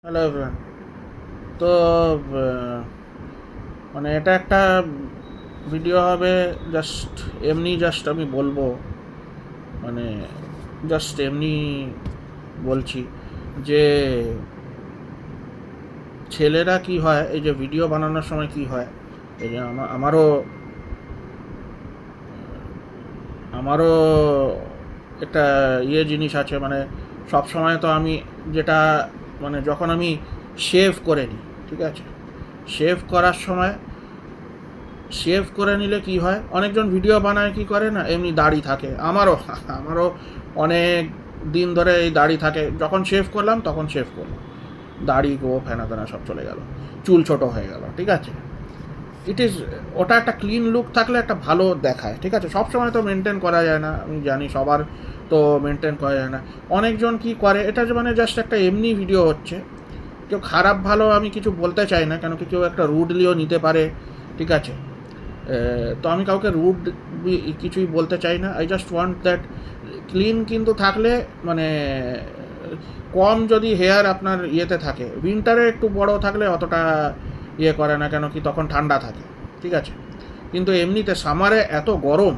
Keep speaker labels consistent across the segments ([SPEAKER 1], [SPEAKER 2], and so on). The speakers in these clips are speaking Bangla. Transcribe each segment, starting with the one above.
[SPEAKER 1] Hello everyone. তো আহ, মানে এটা একটা ভিডিও হবে, জাস্ট এমনি জাস্ট আমি বলবো, মানে জাস্ট এমনি বলছি যে ছেলেরা কি হয়, এই যে ভিডিও বানানোর সময় কি হয়, এই যে আমারও আমারও একটা জিনিস আছে, মানে সব সময় তো আমি যেটা, মানে যখন আমি শেভ করে নিই, ঠিক আছে, শেভ করার সময় শেভ করে নিলে কি হয়, অনেকজন ভিডিও বানায় কি করে না, এমনি দাড়ি থাকে, আমারও অনেক দিন ধরে এই দাড়ি থাকে, যখন শেভ করলাম তখন শেভ করলাম, দাড়ি গো ফেনা ফেনা সব চলে গেল, চুল ছোট হয়ে গেল, ঠিক আছে। ইট ইজ, ওটা একটা ক্লিন লুক থাকলে একটা ভালো দেখায়, ঠিক আছে, সবসময় তো মেনটেন করা যায় না, আমি জানি সবার তো মেনটেন করা যায় না। অনেকজন কি করে, এটা যে মানে জাস্ট একটা এমনি ভিডিও হচ্ছে, কেউ খারাপ ভালো আমি কিছু বলতে চাই না, কেন কি কেউ একটা রুডলিও নিতে পারে, ঠিক আছে। তো আমি কাউকে রুড কিছুই বলতে চাই না, I just want that clean কিন্তু থাকলে, মানে কম যদি হেয়ার আপনার ইয়েতে থাকে, উইন্টারে একটু বড় থাকলে অতটা ইয়ে করে না, কেন কি তখন ঠান্ডা থাকে, ঠিক আছে। কিন্তু এমনিতে সামারে এত গরম,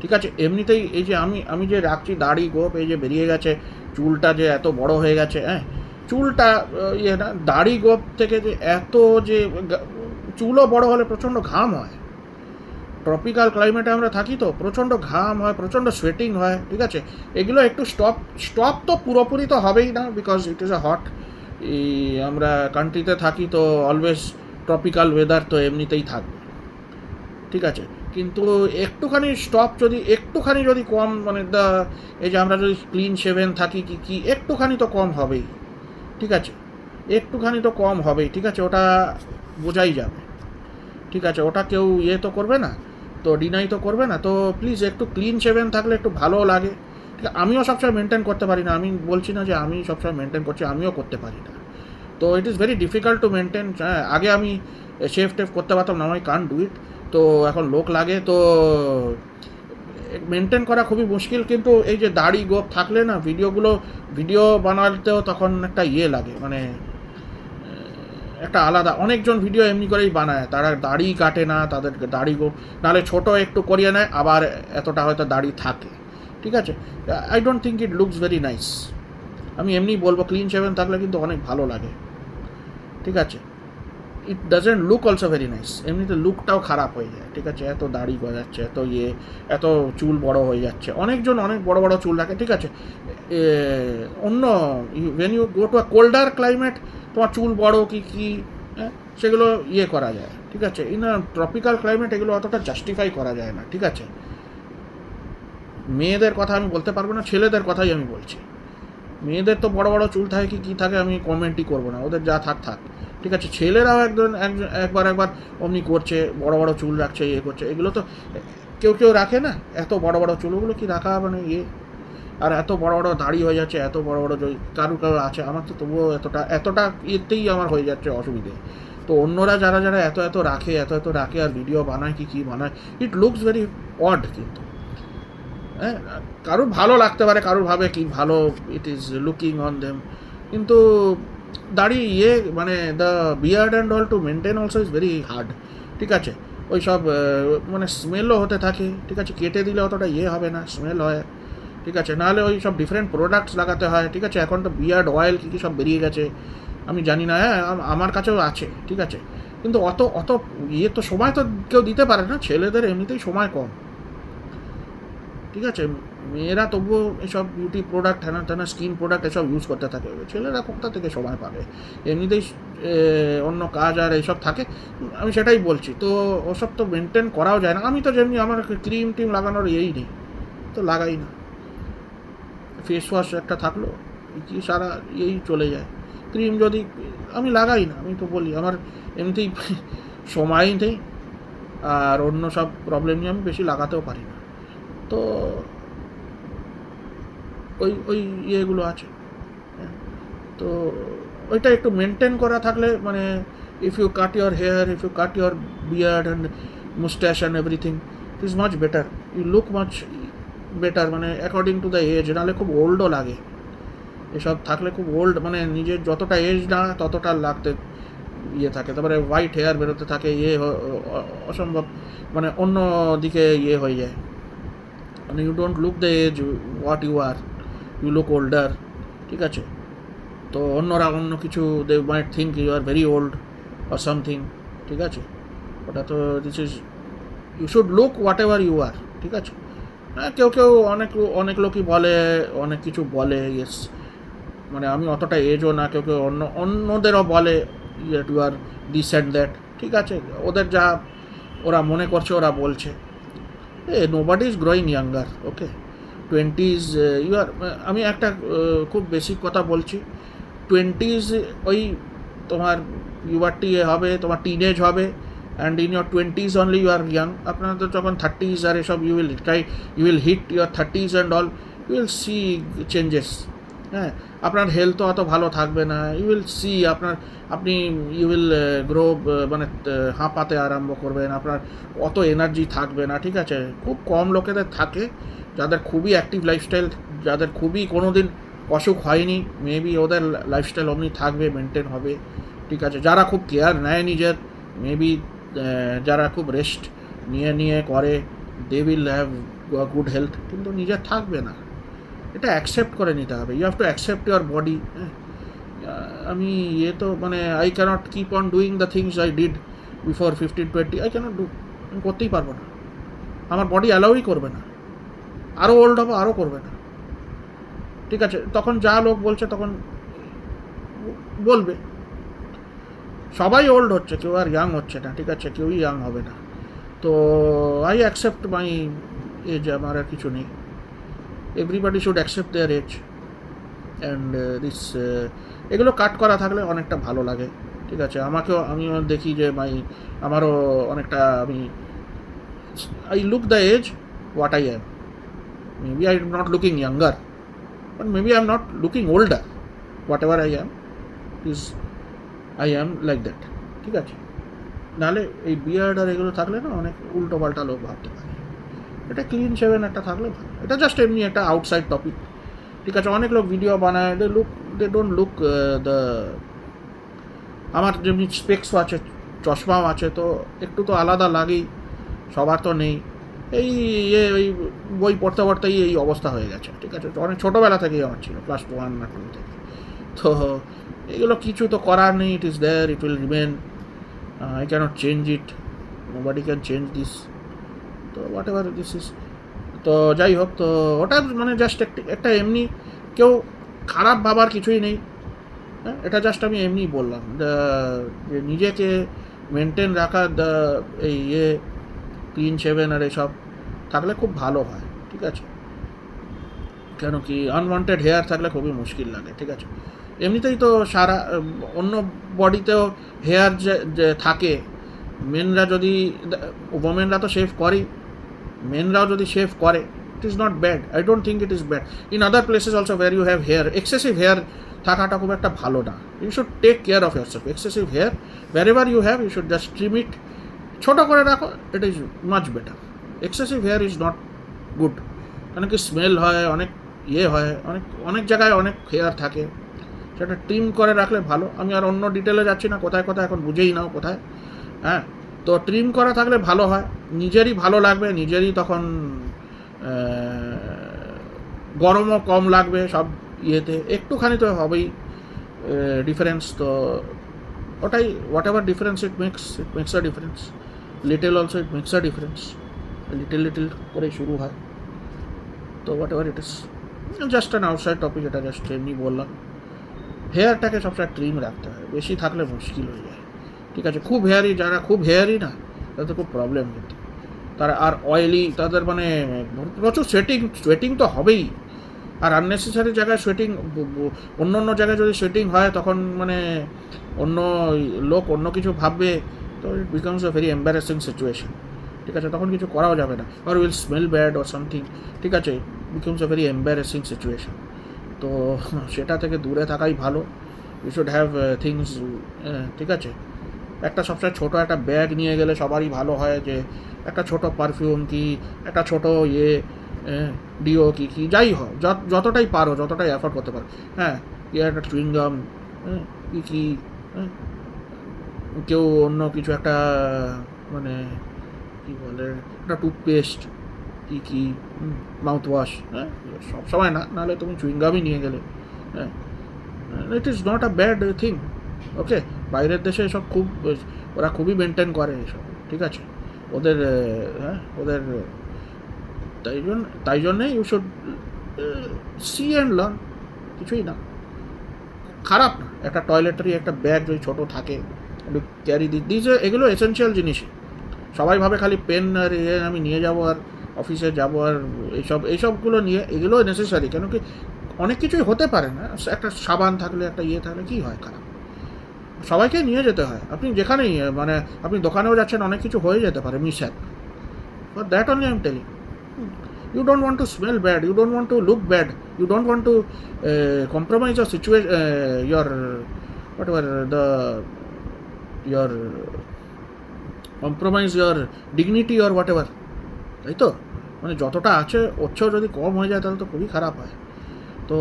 [SPEAKER 1] ঠিক আছে, এমনিতেই এই যে আমি আমি যে রাখছি দাড়ি গোপ, এই যে বেরিয়ে গেছে, চুলটা যে এত বড় হয়ে গেছে, হ্যাঁ, চুলটা ইয়ে না, দাড়ি গোপ থেকে যে এত যে চুলও বড় হলে প্রচণ্ড ঘাম হয়, ট্রপিক্যাল ক্লাইমেটে আমরা থাকি, তো প্রচণ্ড ঘাম হয়, প্রচণ্ড সোয়েটিং হয়, ঠিক আছে। এগুলো একটু স্টপ স্টপ তো পুরোপুরি তো হবেই না, because it is a hot, এই আমরা কান্ট্রিতে থাকি, তো অলওয়েজ ট্রপিক্যাল ওয়েদার তো এমনিতেই থাকবে, ঠিক আছে। কিন্তু একটুখানি স্টপ যদি একটুখানি যদি কম, মানে এই যে আমরা যদি ক্লিন শেভেন থাকি কি কি একটুখানি তো কম হবেই, ঠিক আছে, একটুখানি তো কম হবেই, ঠিক আছে, ওটা বোঝাই যাবে, ঠিক আছে, ওটা কেউ তো করবে না, তো ডিনাই তো করবে না, তো প্লিজ একটু ক্লিন শেভেন থাকলে একটু ভালো লাগে, ঠিক আছে। আমিও সবসময় মেনটেন করতে পারি না, আমি বলছি না যে আমি সবসময় মেনটেন করছি, আমিও করতে পারি না, তো it is very difficult to maintain. আগে আমি শেভ টেভ করতে পারতাম না, আমি কান ডু ইট, তো এখন লোক লাগে, তো মেনটেন করা খুবই মুশকিল, কিন্তু এই যে দাড়ি গোপ থাকলে না, ভিডিও বানাতেও তখন একটা লাগে, মানে একটা আলাদা, অনেকজন ভিডিও এমনি করেই বানায়, তারা দাড়ি কাটে না, তাদের দাড়ি গোপ নাহলে ছোট একটু করিয়ে নেয়, আবার এতটা হয়তো দাড়ি থাকে, ঠিক আছে। I don't think it looks very nice. আমি এমনি বলবো ক্লিন শেভেন থাকলে কিন্তু অনেক ভালো লাগে, ঠিক আছে। It doesn't look also very nice, এমনিতে লুকটাও খারাপ হয়ে যায়, ঠিক আছে, এত দাড়ি গজাচ্ছে, এত এত চুল বড় হয়ে যাচ্ছে, অনেকজন অনেক বড় বড় চুল রাখে, ঠিক আছে। অন্য when you go to a colder climate, তোমার চুল বড় কি কি, হ্যাঁ, সেগুলো করা যায়, ঠিক আছে। ইন আ ট্রপিক্যাল ক্লাইমেট এগুলো অতটা জাস্টিফাই করা যায় না, ঠিক আছে। মেয়েদের কথা আমি বলতে পারবো না, ছেলেদের কথাই আমি বলছি। মেয়েদের তো বড় বড় চুল থাকে কি কী থাকে, আমি কমেন্টই করবো না, ওদের যা থাক থাক, ঠিক আছে। ছেলেরাও একবার একবার অমনি করছে, বড় বড় চুল রাখছে, করছে, এগুলো তো কেউ কেউ রাখে না, এত বড় বড় চুলগুলো কি রাখা, মানে আর এত বড় বড় দাড়ি হয়ে যাচ্ছে, এত বড় বড় কারু কারু আছে, আমার তো তবুও এতটা এতটা ইয়েতেই আমার হয়ে যাচ্ছে অসুবিধে। তো অন্যরা যারা যারা এত এত রাখে, আর ভিডিও বানায় কি বানায়, ইট লুকস ভেরি অড, কিন্তু হ্যাঁ, কারুর ভালো লাগতে পারে, কারুর ভাবে কি ভালো, it is looking on them, কিন্তু দাড়ি মানে the beard and all to maintain also is very hard, ঠিক আছে। ওই সব মানে স্মেলও হতে থাকে, ঠিক আছে, কেটে দিলে অতটা হবে না, স্মেল হয়, ঠিক আছে, নাহলে ওই সব ডিফারেন্ট প্রোডাক্টস লাগাতে হয়, ঠিক আছে। এখন তো বিয়ার্ড অয়েল কী কী সব বেরিয়ে গেছে, আমি জানি না, হ্যাঁ, আমার কাছেও আছে, ঠিক আছে, কিন্তু অত অত তো সময় তো কেউ দিতে পারে না, ছেলেদের এমনিতেই সময় কম, ঠিক আছে। মেয়েরা তবুও এসব বিউটি প্রোডাক্ট, হ্যানা ত্যানা স্কিন প্রোডাক্ট এসব ইউজ করতে থাকে, ছেলেরা কোথা থেকে সময় পাবে, এমনিতেই অন্য কাজ আর এইসব থাকে, আমি সেটাই বলছি। তো ওসব তো মেনটেন করাও যায় না, আমি তো যেমনি আমার ক্রিম টিম লাগানোর নেই, তো লাগাই না, ফেস ওয়াশ একটা থাকলো, কি সারা চলে যায়, ক্রিম যদি আমি লাগাই না, আমি তো বলি আমার এমনিতেই সময় নেই, আর অন্য সব প্রবলেম নিয়ে আমি বেশি লাগাতেও পারি না, তো ওই ইয়েগুলো আছে, হ্যাঁ। তো ওইটা একটু মেনটেন করা থাকলে, মানে if you cut your hair, if you cut your beard and mustache and everything, it is much better, you look much better, মানে অ্যাকর্ডিং টু দ্য এজ, নাহলে খুব ওল্ডও লাগে, এসব থাকলে খুব ওল্ড, মানে নিজের যতটা এজ না ততটা লাগতে ইয়ে থাকে, তারপরে হোয়াইট হেয়ার বেরোতে থাকে, অসম্ভব, মানে অন্য দিকে ইয়ে হয়ে যায়, মানে you don't look the age what you are, you look older, ঠিক আছে? তো অন্যরা অন্য কিছু they might think you are very old or something, ঠিক আছে? ওটা তো this is, you should look whatever you are, ঠিক আছে? হ্যাঁ, কেউ কেউ অনেক লোকই বলে, অনেক কিছু বলে, ইয়েস, মানে আমি অতটা এজও না, কেউ কেউ অন্যদেরও বলে you are this and that, ঠিক আছে? ওদের যা ওরা মনে করছে ওরা বলছে, nobody is growing younger, okay? 20s you are, আমি একটা খুব বেসিক কথা বলছি, 20s ওই তোমার ইউবারটি হবে, তোমার টিনেজ হবে, and in your 20s only you are young. আপনার তো যখন 30s আর এসব you will hit your 30s and all, you will see changes. হ্যাঁ, আপনার হেলথ অত ভালো থাকবে না, ইউ উইল সি আপনি ইউ উইল গ্রো, মানে হাঁপাতে আরম্ভ করবেন, আপনার অত এনার্জি থাকবে না, ঠিক আছে? খুব কম লোকেদের থাকে যাদের খুবই অ্যাক্টিভ লাইফস্টাইল, যাদের খুবই কোনো দিন অসুখ হয়নি, মেবি ওদের লাইফস্টাইল অমনি থাকবে, মেনটেন হবে, ঠিক আছে? যারা খুব কেয়ার নেয় নিজের, মেবি যারা খুব রেস্ট নিয়ে করে, they will have good health, কিন্তু নিজের থাকবে না। এটা অ্যাকসেপ্ট করে নিতে হবে, you have to accept your body. আমি তো মানে I can't keep on doing the things I did before 15-20, I can't do, আমি করতেই পারবো না, আমার বডি অ্যালাউই করবে না, আরও ওল্ড হবো, আরও করবে না, ঠিক আছে? তখন যা লোক বলছে তখন বলবে, সবাই ওল্ড হচ্ছে, কেউ আর ইয়াং হচ্ছে না, ঠিক আছে? কেউই ইয়াং হবে না। তো আই অ্যাকসেপ্ট মাই এজ, আমার আর কিছু নেই, everybody should accept their age, and this এগুলো কাট করা থাকলে অনেকটা ভালো লাগে, ঠিক আছে? আমিও দেখি যে আমারও অনেকটা, I look the age what I am, maybe I am not looking younger, but maybe I am not looking older, whatever I am is I am like that, ঠিক আছে? নাহলে এই বিয়ার্ড আর এগুলো থাকলে না অনেক উল্টো পাল্টা লোক ভাবতে পারে। এটা ক্লিন শেভেন একটা থাকলে ভালো, এটা জাস্ট এমনি একটা আউটসাইড টপিক, ঠিক আছে? অনেক লোক ভিডিও বানায়, দে ডোন্ট লুক দ্য, আমার যেমনি স্পেক্সও আছে, চশমাও আছে, তো একটু তো আলাদা লাগেই, সবার তো নেই। এই ওই বই পড়তে পড়তেই এই অবস্থা হয়ে গেছে, ঠিক আছে? অনেক ছোটোবেলা থেকেই আমার ছিল, ক্লাস 1 না 2 থেকে। তো এগুলো কিছু তো করার নেই, it is there, it will remain, I can't change it, nobody can change this, তো হোয়াট এভার দিস ইজ। তো যাই হোক, তো ওটা মানে জাস্ট একটা এমনি, কেউ খারাপ ভাবার কিছুই নেই, হ্যাঁ? এটা জাস্ট আমি এমনি বললাম, যে নিজেকে মেনটেন রাখা, এই ক্লিন শেভেন আর এসব থাকলে খুব ভালো হয়, ঠিক আছে? কেন কি আনওয়ান্টেড হেয়ার থাকলে খুবই মুশকিল লাগে, ঠিক আছে? এমনিতেই তো সারা অন্য বডিতেও হেয়ার যে থাকে, মেনরা যদি, ওমেনরা তো শেভ করেই, মেনরাও যদি শেভ করে, it is not bad, I don't think it is bad. In other places also where you have hair, excessive hair থাকাটা খুব একটা ভালো না, you should take care of yourself. Excessive hair wherever you have, you should just trim it, ছোটো করে রাখো, it is much better. Excessive hair is not good, কারণ কি স্মেল হয়, অনেক হয়, অনেক জায়গায় অনেক হেয়ার থাকে, সেটা ট্রিম করে রাখলে ভালো। আমি আর অন্য ডিটেলে যাচ্ছি না, কোথায় এখন বুঝেই নাও কোথায়, হ্যাঁ? তো ট্রিম করা থাকলে ভালো হয়, নিজেরই ভালো লাগবে, নিজেরই তখন গরমও কম লাগবে, সব ইয়েতে একটুখানি তো হবেই ডিফারেন্স। তো ওটাই, whatever difference it makes a difference, little also it makes a difference, little করে শুরু হয়। তো whatever it is, just an outside topic, এটা জাস্ট এমনি বললাম। হেয়ারটাকে সবসময় ট্রিম রাখতে হয়, বেশি থাকলে মুশকিল হয়ে যায়, ঠিক আছে? যারা খুব হেয়ারি না, তাদের খুব প্রবলেম কিন্তু, তারা আর অয়েলি, তাদের মানে প্রচুর সোয়েটিং তো হবেই, আর আননেসেসারি জায়গায় সোয়েটিং, অন্য জায়গায় যদি সোয়েটিং হয় তখন মানে অন্য লোক অন্য কিছু ভাববে, তো it becomes a very embarrassing situation, ঠিক আছে? তখন কিছু করাও যাবে না, or will smell bad or something, ঠিক আছে? Becomes a very embarrassing situation. তো সেটা থেকে দূরে থাকাই ভালো, ইউ শুড হ্যাভ থিংস, ঠিক আছে? একটা সবসময় ছোটো একটা ব্যাগ নিয়ে গেলে সবারই ভালো হয়, যে একটা ছোটো পারফিউম কি একটা ছোটো ডিও কি যাই হয়, যতটাই পারো, যতটাই অ্যাফোর্ড করতে পারো, হ্যাঁ, একটা চুইংগাম, হ্যাঁ, কি হ্যাঁ, কেউ অন্য কিছু একটা, মানে কী বলে, একটা টুথপেস্ট, কি মাউথ ওয়াশ, হ্যাঁ, সব সময় না, নাহলে তুমি চুইংগামই নিয়ে গেলে, হ্যাঁ, it is not a bad thing. Okay, বাইরের দেশে এসব খুব, ওরা খুবই মেনটেন করে এসব, ঠিক আছে, ওদের হ্যাঁ, ওদের তাই জন্যে you should see and learn, কিছুই না, খারাপ না। একটা টয়লেটারি একটা ব্যাগ যদি ছোটো থাকে, একটু ক্যারি দিস, এগুলো এসেনশিয়াল জিনিসই। সবাই ভাবে খালি পেন আর আমি নিয়ে যাব আর অফিসে যাব আর এইসবগুলো নিয়ে, এগুলো নেসেসারি, কেন কি অনেক কিছুই হতে পারে না। একটা সাবান থাকলে, একটা থাকলে কী হয়, খারাপ, সবাইকে নিয়ে যেতে হয়। আপনি যেখানেই, মানে আপনি দোকানেও যাচ্ছেন, অনেক কিছু হয়ে যেতে পারে mishap, but that only I am telling. You don't want to smell bad, you don't want to look bad, you don't want to compromise your situation, your whatever the your compromise your dignity or whatever, তাই তো, মানে যতটা আছে ওর চেয়েও যদি কম হয়ে যায় তাহলে তো খুবই খারাপ হয়। তো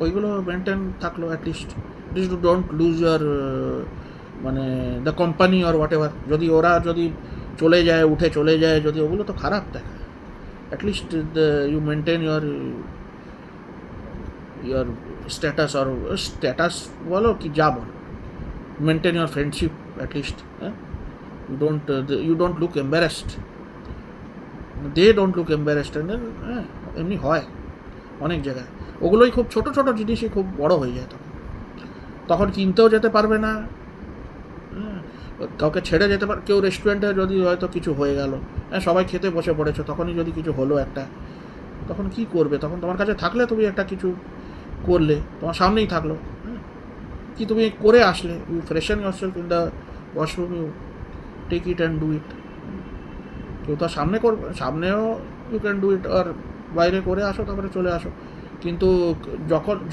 [SPEAKER 1] ওইগুলো মেনটেন থাকলো অ্যাটলিস্ট ডোন্ট লুজ ইউর, মানে the company or what ever, যদি ওরা যদি চলে যায়, উঠে চলে যায় যদি, ওগুলো তো খারাপ দেখায়। At least you maintain your status, or status বলো কি যা বলো, maintain your friendship at least, you don't look embarrassed, they don't look embarrassed, and then এমনি হয় অনেক জায়গায়। ওগুলোই খুব ছোট ছোট জিনিসই খুব বড় হয়ে যায়, তখন কিনতেও যেতে পারবে না, কাউকে ছেড়ে যেতে পারে। কেউ রেস্টুরেন্টে যদি হয়তো কিছু হয়ে গেল, হ্যাঁ, সবাই খেতে বসে পড়েছো, তখনই যদি কিছু হলো একটা, তখন কি করবে? তখন তোমার কাছে থাকলে তুমি একটা কিছু করলে, তোমার সামনেই থাকলো, কি তুমি করে আসলে, you freshen yourself in the washroom, you take it and do it. কেউ তো সামনে করবে, সামনেও ইউ ক্যান ডু ইট, আর বাইরে করে আসো, তারপরে চলে আসো। কিন্তু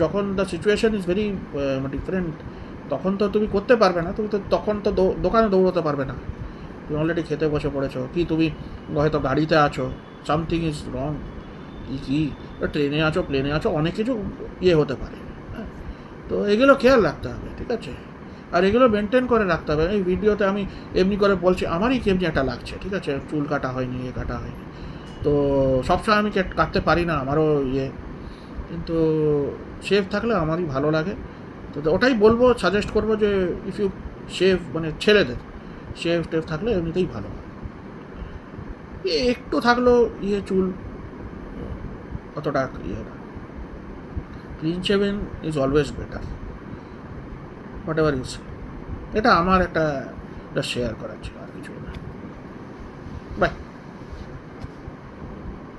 [SPEAKER 1] যখন the situation is very different, তখন তো তুমি করতে পারবে না, তুমি তো তখন তো দোকানে দৌড়তে পারবে না, তুমি অলরেডি খেতে বসে পড়েছো, কি তুমি হয়তো গাড়িতে আছো, সামথিং ইজ রং, কি ট্রেনে আছো, প্লেনে আছো, অনেক কিছু হতে পারে, হ্যাঁ। তো এগুলো খেয়াল রাখতে হবে, ঠিক আছে, আর এগুলো মেনটেন করে রাখতে হবে। এই ভিডিওতে আমি এমনি করে বলছি, আমারই কেমনি একটা লাগছে, ঠিক আছে, চুল কাটা হয়নি, কাটা হয়নি, তো সবসময় আমি কাটতে পারি না, আমারও কিন্তু শেভ থাকলে আমারই ভালো লাগে। তো ওটাই বলবো, সাজেস্ট করবো যে ইফ ইউ শেভ, মানে ছেলেদের শেভ টেভ থাকলে এমনিতেই ভালো হয়। একটু থাকলো চুল, অতটা না, clean shaven is always better, whatever you say. এটা আমার একটা শেয়ার করার ছিল, আর কিছু না। বাই।